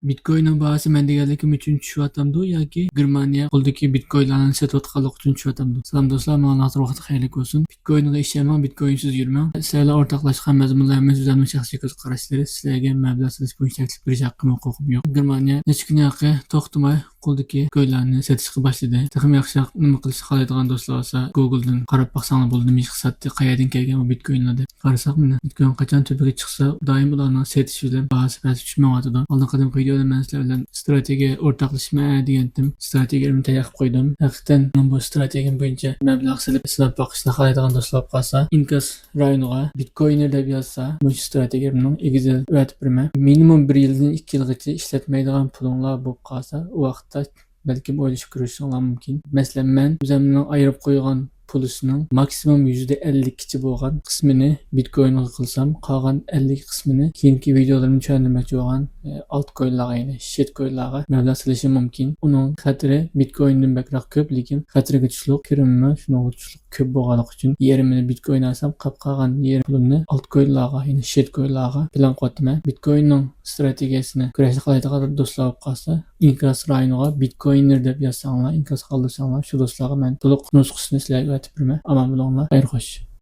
Bitcoin'in bahası mən deganlikim üçün tushyaptımdı yoki Germaniya qo'ldagi bitcoinlarni sotayotganlik uchun tushyaptımdı. Salam do'stlar, mana hozir vaqt xayrli bo'lsin. Bitcoin'ga ishlamang, bitcoinsiz yurmang. Sizlarga o'rtoqlashgan mazmunlarimiz o'zimning shaxsiy ko'z qarashlari, sizlarga mablag' solish bo'yicha taklif berish haqqim huquqim yo'q. Germaniya necha kun yoqi to'xtamay qo'ldagi bitcoinlarni sotishga boshladi. Texim yaxshiroq nima qilishni xohlaydigan do'stlar bo'lsa, Google'dan qarab baqsanglar bo'ladi, nima hisobda qayerdan kelgan bu bitcoinlar deb. Qarasak mana bitcoin qachon tepaga chiqsa, doim ularning sotishi bilan bahasi past tushmayotdi. Oldingi videoda men sizlar bilan strategiya o'rtoqlashma degandim. Strategiyamni tayyor qilib qo'ydim. Haqiqatan bu strategiyam bo'yicha mablag' solib ishlab boqishni xohlaydigan do'stlar qolsa, Inkas rayoniga bitcoiner deb yozsa, bu strategiyamning egizi o'tib birma. Minimum 1 yildan 2 yilgacha ishlatmaydigan pulinglar bo'lib qolsa, u vaqtda balkim o'ylashib ko'rishinglar mumkin. Masalan, men o'zimning ayirib qo'ygan pulisinin maksimum %50 bo'lgan qismini bitcoinga qilsam, qolgan 50 qismini keyingi videolarni tushuntirmoqchi bo'lgan altcoinlarga, ya'ni shitcoinlarga mablag' solishim mumkin. Uning xatiri bitcoindan bakroq ko'p, lekin xatiriga tushliq, kirimi shuning tushliq ko'p bo'lganligi uchun yerimni bitcoin olsam, qolgan yerim pulimni altcoinlarga, ya'ni shitcoinlarga plan qo'ydim. Bitcoinning strategiyasini kurashni qiladigan do'stlar bo'lib qolsa, Inkas rayoniga bitcoiner deb yozsanglar, Inkas qoldirsanglar, shu do'stlarga men to'liq nusxasini sizlarga aytib beraman. Aman bo'linglar, xayr xo'sh.